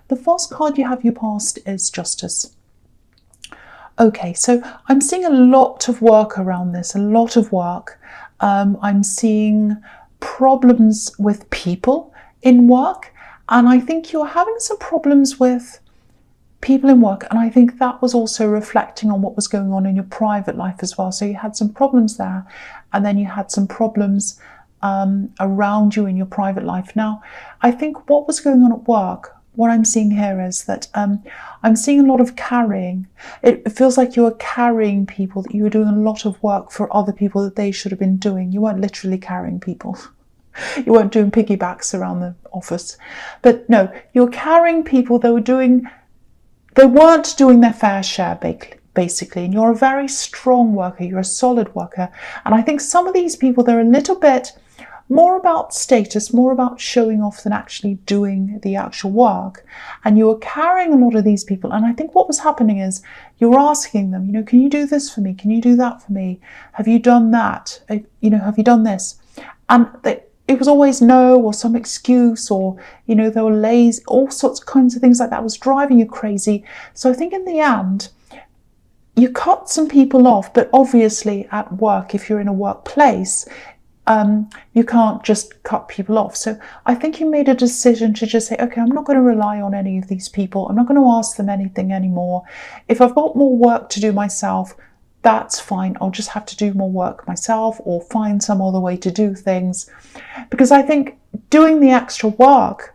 The first card you have, you passed, is Justice. Okay, so I'm seeing a lot of work around this, a lot of work. I'm seeing problems with people in work, and I think you're having some problems with people in work, and I think that was also reflecting on what was going on in your private life as well. So you had some problems there, and then you had some problems around you in your private life. Now, I think what was going on at work, what I'm seeing here is that I'm seeing a lot of carrying. It feels like you were carrying people, that you were doing a lot of work for other people that they should have been doing. You weren't literally carrying people. You weren't doing piggybacks around the office. But no, you're carrying people that they weren't doing their fair share, basically. And you're a very strong worker. You're a solid worker. And I think some of these people, they're a little bit more about status, more about showing off than actually doing the actual work. And you were carrying a lot of these people. And I think what was happening is you were asking them, can you do this for me? Can you do that for me? Have you done that? Have you done this? And it was always no, or some excuse, or, they were lazy, all sorts of kinds of things like that was driving you crazy. So I think in the end, you cut some people off, but obviously at work, if you're in a workplace, you can't just cut people off. So I think you made a decision to just say, okay, I'm not going to rely on any of these people. I'm not going to ask them anything anymore. If I've got more work to do myself, that's fine. I'll just have to do more work myself, or find some other way to do things. Because I think doing the extra work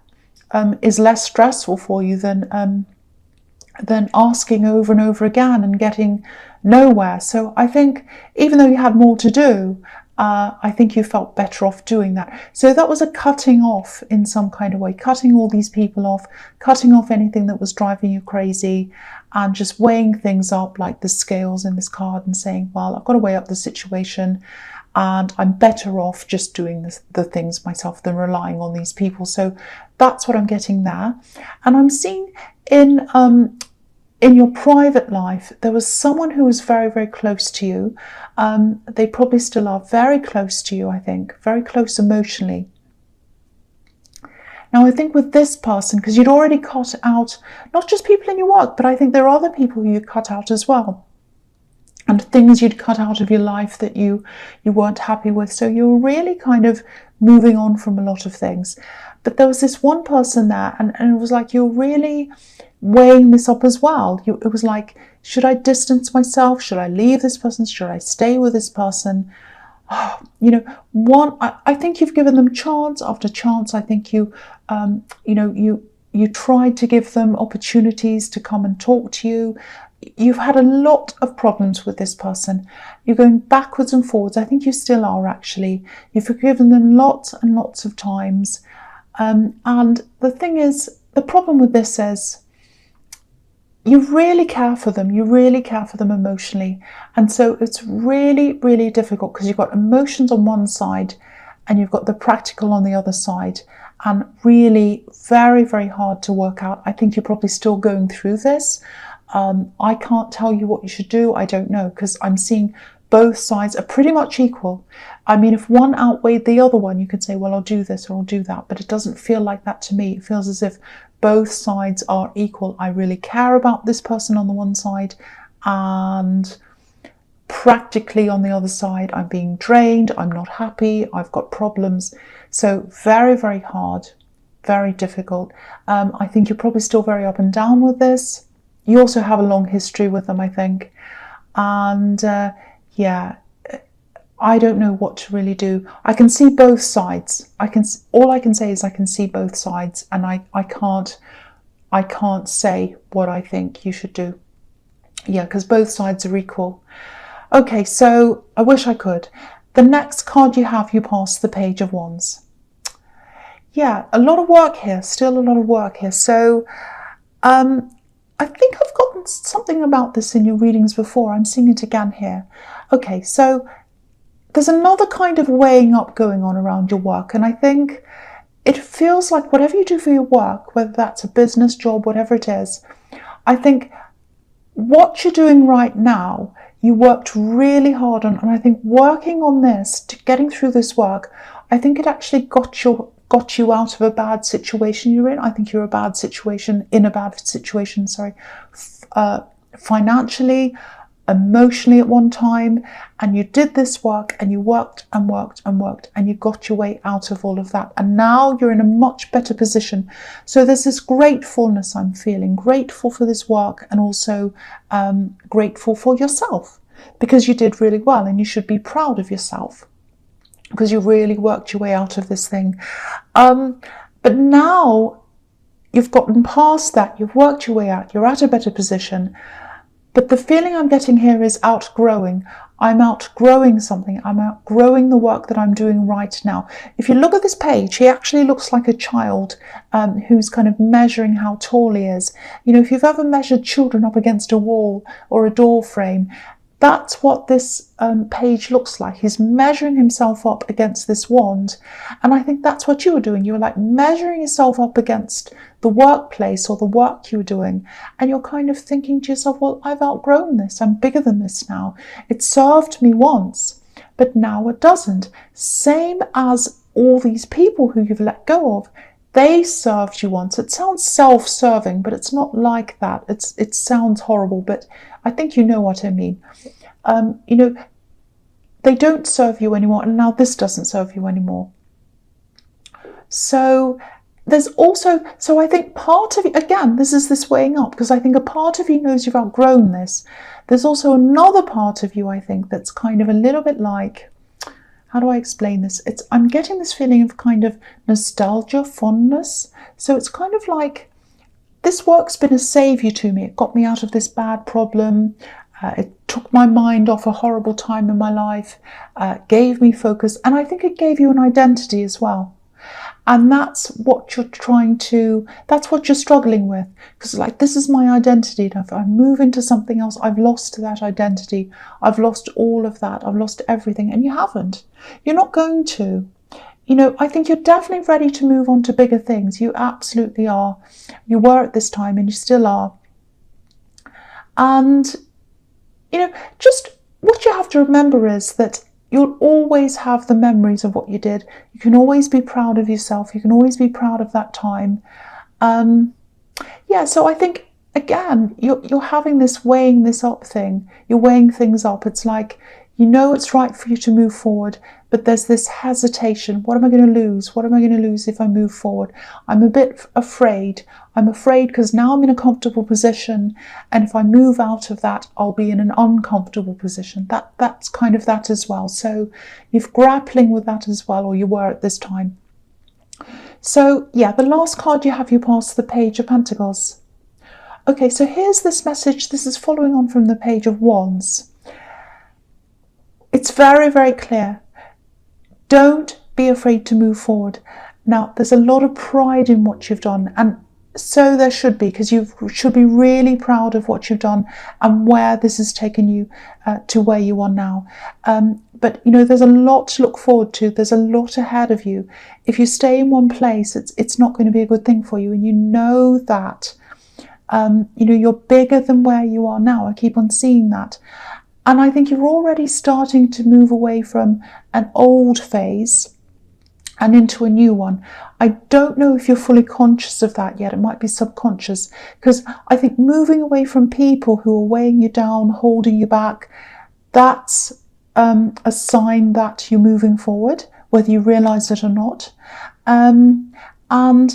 is less stressful for you than asking over and over again and getting nowhere. So I think even though you had more to do, I think you felt better off doing that. So that was a cutting off in some kind of way, cutting all these people off, cutting off anything that was driving you crazy, and just weighing things up like the scales in this card and saying, well, I've got to weigh up the situation, and I'm better off just doing the things myself than relying on these people. So that's what I'm getting there. And I'm seeing in your private life, there was someone who was very, very close to you. They probably still are very close to you, I think, very close emotionally. Now, I think with this person, because you'd already cut out not just people in your work, but I think there are other people who you cut out as well. And things you'd cut out of your life that you weren't happy with. So you were really kind of moving on from a lot of things. But there was this one person there, and it was like you're really weighing this up as well. It was like, should I distance myself? Should I leave this person? Should I stay with this person? I think you've given them chance after chance. I think you tried to give them opportunities to come and talk to you. You've had a lot of problems with this person. You're going backwards and forwards. I think you still are, actually. You've forgiven them lots and lots of times. And the thing is, the problem with this is, you really care for them. You really care for them emotionally. And so it's really, really difficult, because you've got emotions on one side and you've got the practical on the other side. And really very, very hard to work out. I think you're probably still going through this. I can't tell you what you should do. I don't know, because I'm seeing both sides are pretty much equal. I mean, if one outweighed the other one, you could say, well, I'll do this or I'll do that. But it doesn't feel like that to me. It feels as if both sides are equal. I really care about this person on the one side, and practically on the other side, I'm being drained. I'm not happy. I've got problems. So very, very hard, very difficult. I think you're probably still very up and down with this. You also have a long history with them, I think. And I don't know what to really do. I can see both sides. All I can say is I can see both sides, and I can't say what I think you should do. Yeah, because both sides are equal. Okay, so I wish I could. The next card you have, you pass the Page of Wands. Yeah, a lot of work here, still a lot of work here. So I think I've gotten something about this in your readings before. I'm seeing it again here. Okay, so there's another kind of weighing up going on around your work. And I think it feels like whatever you do for your work, whether that's a business job, whatever it is, I think what you're doing right now, you worked really hard on. And I think working on this, to getting through this work, I think it actually got your got you out of a bad situation you're in. I think you're in a bad situation, financially, emotionally at one time, and you did this work and you worked and worked and worked and you got your way out of all of that, and now you're in a much better position. So there's this gratefulness I'm feeling, grateful for this work, and also grateful for yourself, because you did really well and you should be proud of yourself because you really worked your way out of this thing. But now you've gotten past that, you've worked your way out, you're at a better position. But the feeling I'm getting here is outgrowing. I'm outgrowing something. I'm outgrowing the work that I'm doing right now. If you look at this page, he actually looks like a child who's kind of measuring how tall he is. You know, if you've ever measured children up against a wall or a door frame, that's what this page looks like. He's measuring himself up against this wand. And I think that's what you were doing. You were like measuring yourself up against the workplace or the work you were doing. And you're kind of thinking to yourself, well, I've outgrown this. I'm bigger than this now. It served me once, but now it doesn't. Same as all these people who you've let go of. They served you once. It sounds self-serving, but it's not like that. It sounds horrible, but I think you know what I mean. You know, they don't serve you anymore, and now this doesn't serve you anymore. So there's also, so I think part of you, again, this is this weighing up, because I think a part of you knows you've outgrown this. There's also another part of you, I think, that's kind of a little bit like, how do I explain this? I'm getting this feeling of kind of nostalgia, fondness. So it's kind of like, this work's been a saviour to me. It got me out of this bad problem. It took my mind off a horrible time in my life, gave me focus, and I think it gave you an identity as well. And that's what you're that's what you're struggling with. Because like, this is my identity. Now, if I move into something else, I've lost that identity. I've lost all of that. I've lost everything. And you haven't. You're not going to. You know, I think you're definitely ready to move on to bigger things. You absolutely are. You were at this time and you still are. And, you know, just what you have to remember is that you'll always have the memories of what you did. You can always be proud of yourself. You can always be proud of that time. Yeah, so I think, again, you're having this weighing this up thing. You're weighing things up. It's like, you know it's right for you to move forward, but there's this hesitation. What am I going to lose? What am I going to lose if I move forward? I'm a bit afraid. I'm afraid because now I'm in a comfortable position, and if I move out of that, I'll be in an uncomfortable position. That's kind of that as well. So you're grappling with that as well, or you were at this time. So yeah, the last card you have, you pass the Page of Pentacles. Okay, so here's this message. This is following on from the Page of Wands. It's very, very clear. Don't be afraid to move forward. Now, there's a lot of pride in what you've done, and so there should be, because you should be really proud of what you've done and where this has taken you to where you are now. But, you know, there's a lot to look forward to. There's a lot ahead of you. If you stay in one place, it's not going to be a good thing for you, and you know that. You know, you're bigger than where you are now. I keep on seeing that. And I think you're already starting to move away from an old phase and into a new one. I don't know if you're fully conscious of that yet. It might be subconscious, because I think moving away from people who are weighing you down, holding you back, that's a sign that you're moving forward, whether you realise it or not. And,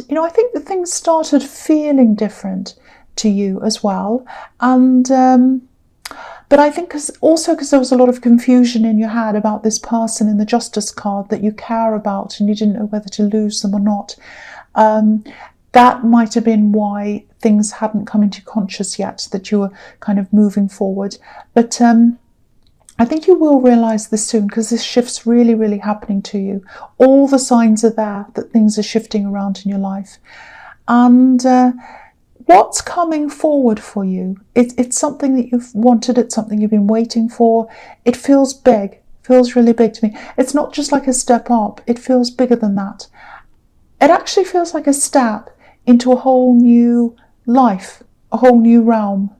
you know, I think that things started feeling different to you as well. And but I think also because there was a lot of confusion in your head about this person in the Justice card that you care about, and you didn't know whether to lose them or not. That might have been why things hadn't come into conscious yet, that you were kind of moving forward. But I think you will realise this soon, because this shift's really, really happening to you. All the signs are there that things are shifting around in your life. And what's coming forward for you? It's something that you've wanted. It's something you've been waiting for. It feels big. Feels really big to me. It's not just like a step up. It feels bigger than that. It actually feels like a step into a whole new life, a whole new realm.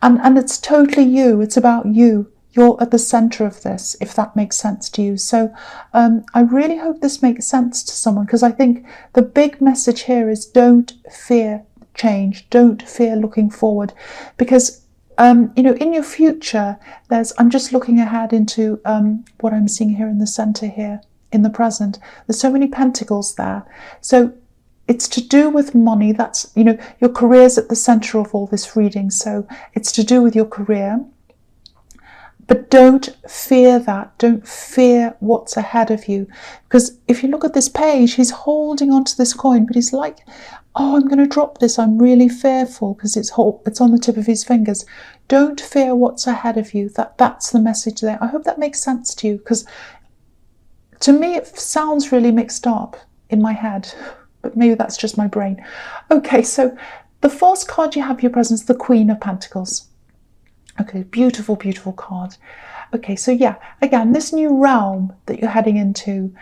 And it's totally you. It's about you. you're at the center of this, if that makes sense to you. So I really hope this makes sense to someone, because I think the big message here is don't fear change, don't fear looking forward, because in your future, I'm just looking ahead into what I'm seeing here in the center here, in the present. There's so many pentacles there. So it's to do with money. That's, your career's at the center of all this reading. So it's to do with your career. But don't fear that. Don't fear what's ahead of you. Because if you look at this page, he's holding onto this coin, but he's like, oh, I'm going to drop this. I'm really fearful, because it's on the tip of his fingers. Don't fear what's ahead of you. That's the message there. I hope that makes sense to you, because to me it sounds really mixed up in my head, but maybe that's just my brain. Okay, so the first card you have your presence, the Queen of Pentacles. Okay, beautiful, beautiful card. Okay, so yeah, again, this new realm that you're heading into,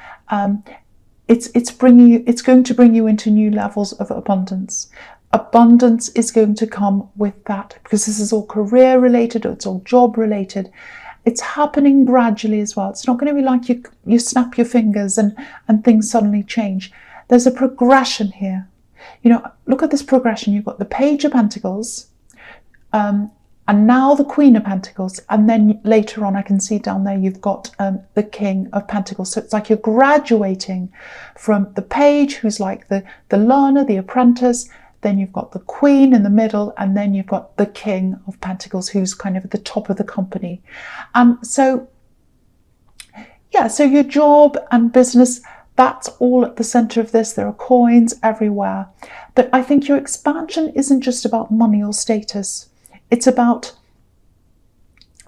it's going to bring you into new levels of abundance. Abundance is going to come with that, because this is all career related, or it's all job related. It's happening gradually as well. It's not going to be like you snap your fingers and things suddenly change. There's a progression here. Look at this progression. You've got the Page of Pentacles, and now the Queen of Pentacles, and then later on I can see down there you've got the King of Pentacles. So it's like you're graduating from the Page, who's like the learner, the apprentice, then you've got the Queen in the middle, and then you've got the King of Pentacles, who's kind of at the top of the company. So your job and business, that's all at the center of this. There are coins everywhere. But I think your expansion isn't just about money or status. It's about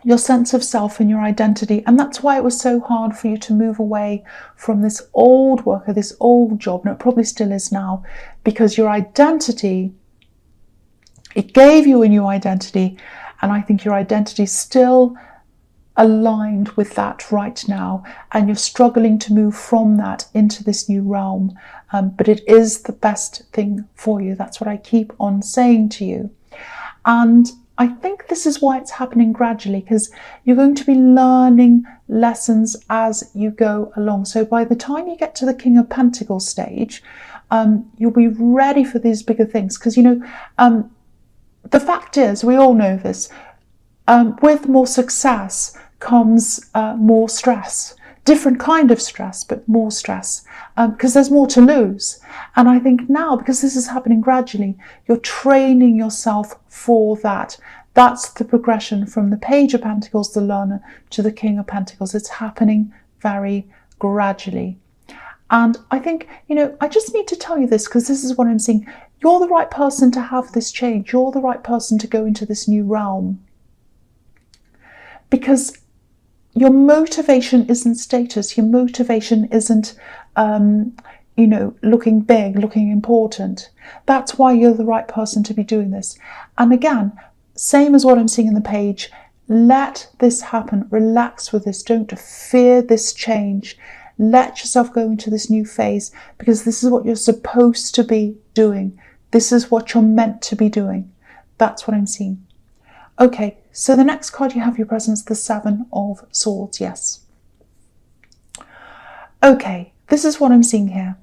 your sense of self and your identity. And that's why it was so hard for you to move away from this old work or this old job. And it probably still is now, because your identity, it gave you a new identity. And I think your identity is still aligned with that right now. And you're struggling to move from that into this new realm. But it is the best thing for you. That's what I keep on saying to you. And I think this is why it's happening gradually, because you're going to be learning lessons as you go along. So by the time you get to the King of Pentacles stage, you'll be ready for these bigger things. Because, the fact is, we all know this, with more success comes more stress. Different kind of stress, but more stress, because there's more to lose. And I think now, because this is happening gradually, you're training yourself for that. That's the progression from the Page of Pentacles, the learner, to the King of Pentacles. It's happening very gradually. And I think, I just need to tell you this, because this is what I'm seeing. You're the right person to have this change. You're the right person to go into this new realm. Because your motivation isn't status. Your motivation isn't, looking big, looking important. That's why you're the right person to be doing this. And again, same as what I'm seeing in the page, let this happen. Relax with this. Don't fear this change. Let yourself go into this new phase, because this is what you're supposed to be doing. This is what you're meant to be doing. That's what I'm seeing. Okay, so the next card you have your presence, the Seven of Swords. Yes. Okay, this is what I'm seeing here.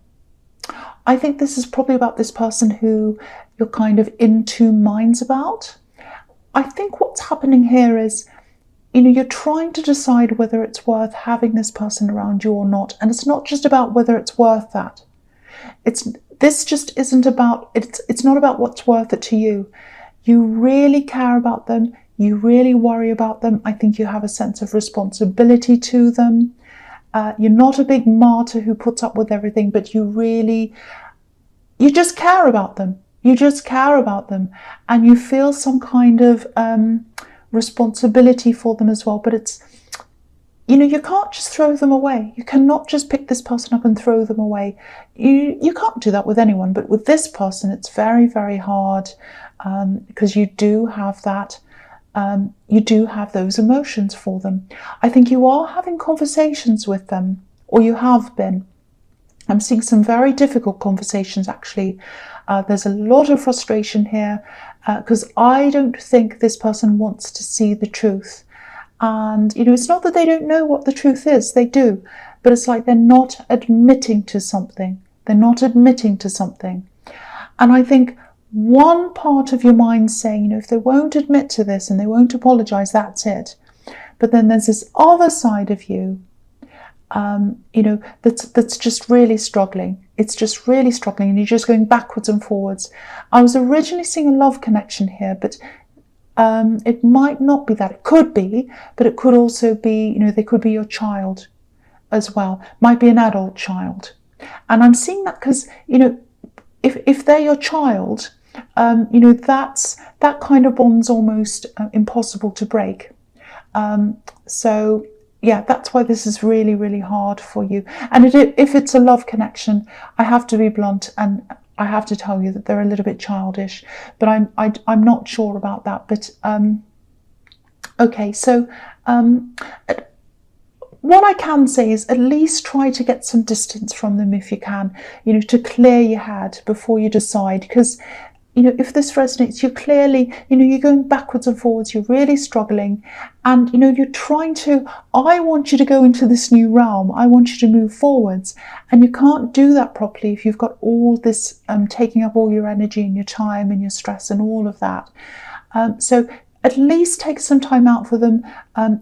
I think this is probably about this person who you're kind of in two minds about. I think what's happening here is, you're trying to decide whether it's worth having this person around you or not. And it's not just about whether it's worth that. This just isn't about, it's not about what's worth it to you. You really care about them. You really worry about them. I think you have a sense of responsibility to them. You're not a big martyr who puts up with everything, but you just care about them. You just care about them. And you feel some kind of responsibility for them as well. But it's, you can't just throw them away. You cannot just pick this person up and throw them away. You can't do that with anyone. But with this person, it's very, very hard. Because you do have that, you do have those emotions for them. I think you are having conversations with them, or you have been. I'm seeing some very difficult conversations, actually. There's a lot of frustration here, because I don't think this person wants to see the truth. And, it's not that they don't know what the truth is, they do, but it's like they're not admitting to something. They're not admitting to something. And I think one part of your mind saying, if they won't admit to this and they won't apologize, that's it. But then there's this other side of you, that's just really struggling. It's just really struggling, and you're just going backwards and forwards. I was originally seeing a love connection here, but it might not be that. It could be, but it could also be, they could be your child as well. Might be an adult child. And I'm seeing that because, if they're your child, that kind of bond's almost impossible to break. So yeah, that's why this is really, really hard for you. And if it's a love connection, I have to be blunt and I have to tell you that they're a little bit childish, but I'm not sure about that. But okay, so what I can say is at least try to get some distance from them if you can, to clear your head before you decide. Because, if this resonates, you're clearly, you're going backwards and forwards, you're really struggling. And, you're trying to, I want you to go into this new realm. I want you to move forwards. And you can't do that properly if you've got all this taking up all your energy and your time and your stress and all of that. So at least take some time out for them.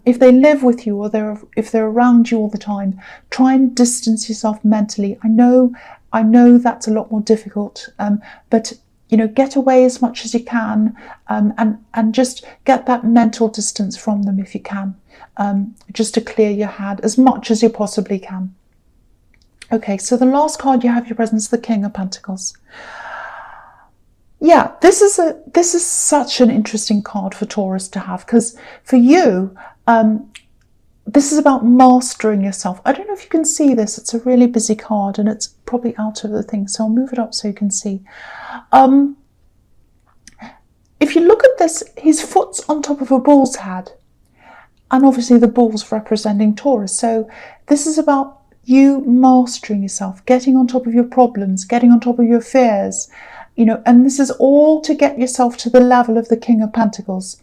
If they live with you or if they're around you all the time, try and distance yourself mentally. I know that's a lot more difficult, but get away as much as you can, and just get that mental distance from them if you can, just to clear your head as much as you possibly can. Okay, so the last card you have your presence, the King of Pentacles. Yeah, this is such an interesting card for Taurus to have, because for you, this is about mastering yourself. I don't know if you can see this. It's a really busy card and it's probably out of the thing. So I'll move it up so you can see. If you look at this, his foot's on top of a bull's head. And obviously the bull's representing Taurus. So this is about you mastering yourself, getting on top of your problems, getting on top of your fears. And this is all to get yourself to the level of the King of Pentacles.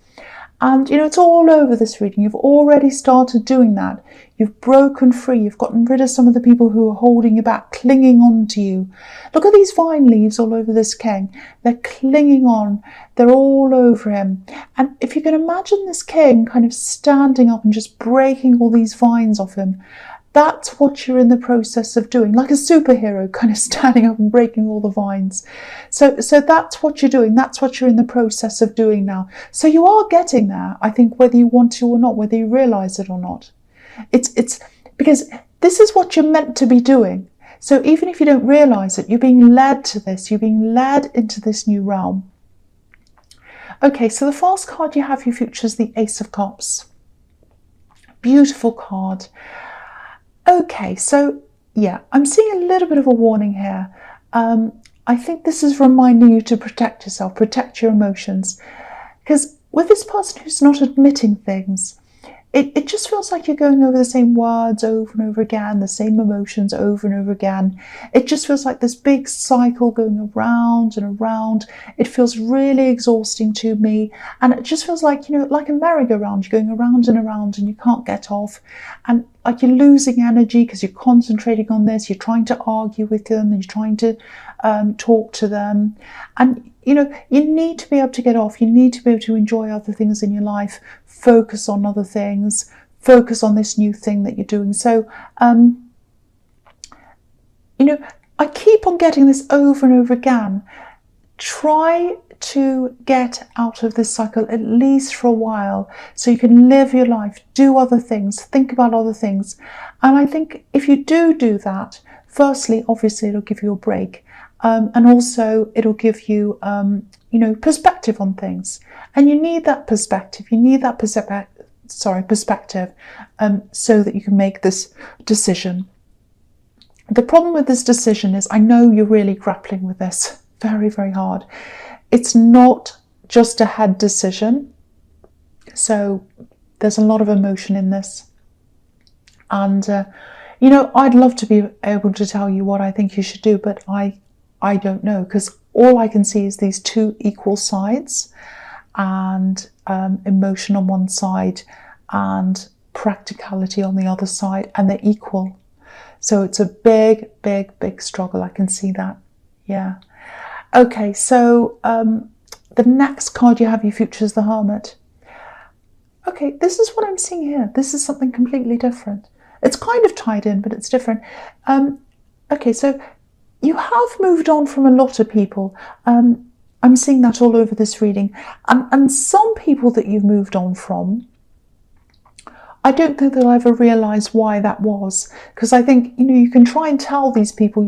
And, it's all over this reading. You've already started doing that. You've broken free. You've gotten rid of some of the people who are holding you back, clinging on to you. Look at these vine leaves all over this king. They're clinging on. They're all over him. And if you can imagine this king kind of standing up and just breaking all these vines off him, that's what you're in the process of doing, like a superhero kind of standing up and breaking all the vines. So that's what you're doing. That's what you're in the process of doing now. So you are getting there, I think, whether you want to or not, whether you realize it or not. It's because this is what you're meant to be doing. So even if you don't realize it, you're being led to this. You're being led into this new realm. Okay, so the first card you have your future is the Ace of Cups. Beautiful card. Okay, so yeah, I'm seeing a little bit of a warning here. I think this is reminding you to protect yourself, protect your emotions. Because with this person who's not admitting things, it just feels like you're going over the same words over and over again, the same emotions over and over again. It just feels like this big cycle going around and around. It feels really exhausting to me. And it just feels like, like a merry-go-round. You're going around and you can't get off. And like you're losing energy because you're concentrating on this. You're trying to argue with them and you're trying to talk to them. And you need to be able to get off. You need to be able to enjoy other things in your life, focus on other things, focus on this new thing that you're doing. So, I keep on getting this over and over again. Try to get out of this cycle at least for a while so you can live your life, do other things, think about other things. And I think if you do that, firstly, obviously it'll give you a break. And also it'll give you, perspective on things. And you need that perspective. You need that perspective, so that you can make this decision. The problem with this decision is, I know you're really grappling with this very, very hard. It's not just a head decision. So there's a lot of emotion in this. And, I'd love to be able to tell you what I think you should do, but I don't know, because all I can see is these two equal sides, and emotion on one side and practicality on the other side, and they're equal. So it's a big, big, big struggle. I can see that. Yeah. Okay, so the next card you have, your future, is the Hermit. Okay, this is what I'm seeing here. This is something completely different. It's kind of tied in, but it's different. Okay, so you have moved on from a lot of people. I'm seeing that all over this reading. And some people that you've moved on from, I don't think they'll ever realise why that was. Because I think, you can try and tell these people,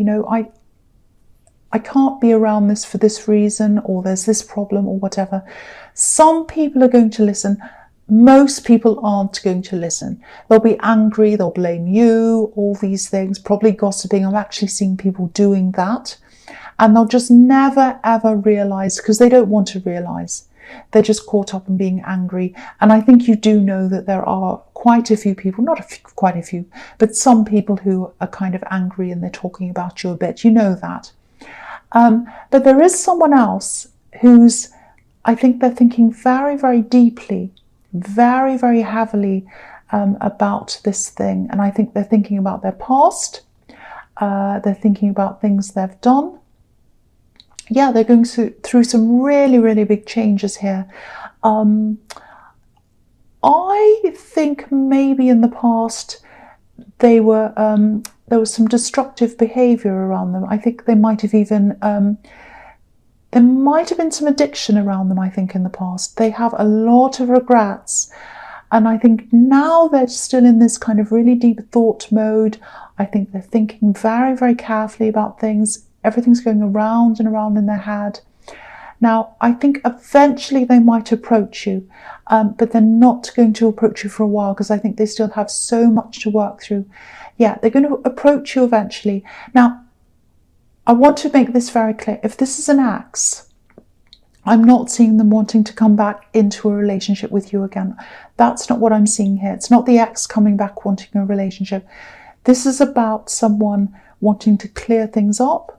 I can't be around this for this reason, or there's this problem, or whatever. Some people are going to listen. Most people aren't going to listen. They'll be angry, they'll blame you, all these things, probably gossiping. I'm actually seeing people doing that. And they'll just never, ever realise, because they don't want to realise. They're just caught up in being angry. And I think you do know that there are quite a few people, quite a few, but some people who are kind of angry and they're talking about you a bit. You know that. But there is someone else who's, I think they're thinking very, very deeply, very, very heavily about this thing. And I think they're thinking about their past. They're thinking about things they've done. Yeah, they're going through some really, really big changes here. I think maybe in the past there was some destructive behaviour around them. I think they might have even there might have been some addiction around them. I think in the past they have a lot of regrets, and I think now they're still in this kind of really deep thought mode. I think they're thinking very, very carefully about things. Everything's going around and around in their head. Now, I think eventually they might approach you, but they're not going to approach you for a while, because I think they still have so much to work through. Yeah, they're going to approach you eventually. Now, I want to make this very clear. If this is an ex, I'm not seeing them wanting to come back into a relationship with you again. That's not what I'm seeing here. It's not the ex coming back wanting a relationship. This is about someone wanting to clear things up.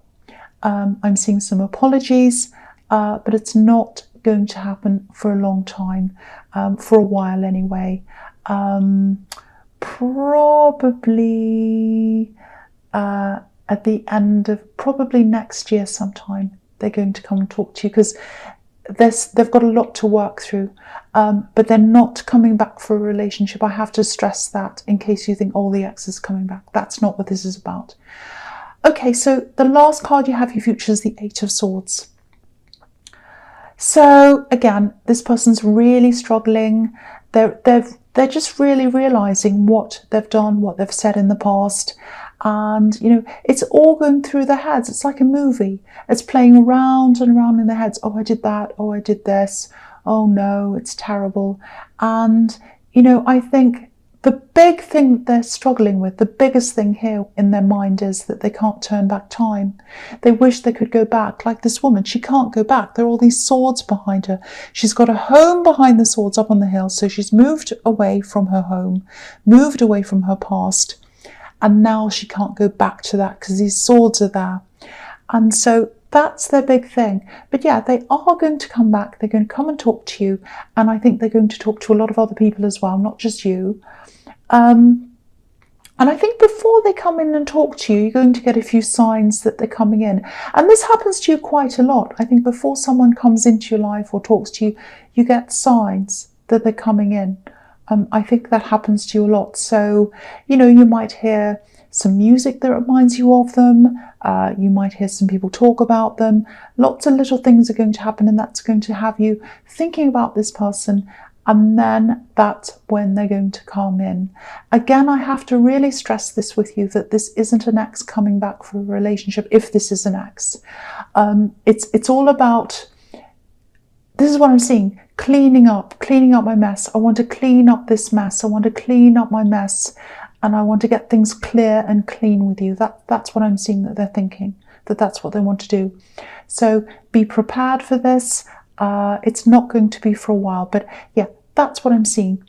I'm seeing some apologies, but it's not going to happen for a long time, for a while anyway. Probably at the end of probably next year sometime, they're going to come and talk to you, because they've got a lot to work through, but they're not coming back for a relationship. I have to stress that, in case you think, oh, the ex is coming back. That's not what this is about. Okay, so the last card you have, your future, is the Eight of Swords. So again, this person's really struggling. They're just really realizing what they've done, what they've said in the past. And, it's all going through their heads. It's like a movie. It's playing around and around in their heads. Oh, I did that. Oh, I did this. Oh, no, it's terrible. And, I think the big thing that they're struggling with, the biggest thing here in their mind, is that they can't turn back time. They wish they could go back. Like this woman, she can't go back. There are all these swords behind her. She's got a home behind the swords up on the hill. So she's moved away from her home, moved away from her past. And now she can't go back to that, because these swords are there. And so that's their big thing. But yeah, they are going to come back. They're going to come and talk to you. And I think they're going to talk to a lot of other people as well, not just you. And I think before they come in and talk to you, you're going to get a few signs that they're coming in. And this happens to you quite a lot. I think before someone comes into your life or talks to you, you get signs that they're coming in. I think that happens to you a lot. So, you might hear some music that reminds you of them. You might hear some people talk about them. Lots of little things are going to happen, and that's going to have you thinking about this person. And then that's when they're going to come in. Again, I have to really stress this with you, that this isn't an ex coming back for a relationship, if this is an ex. It's all about, this is what I'm seeing, cleaning up my mess. I want to clean up this mess. I want to clean up my mess. And I want to get things clear and clean with you. That's what I'm seeing that they're thinking, that's what they want to do. So be prepared for this. It's not going to be for a while, but yeah, that's what I'm seeing.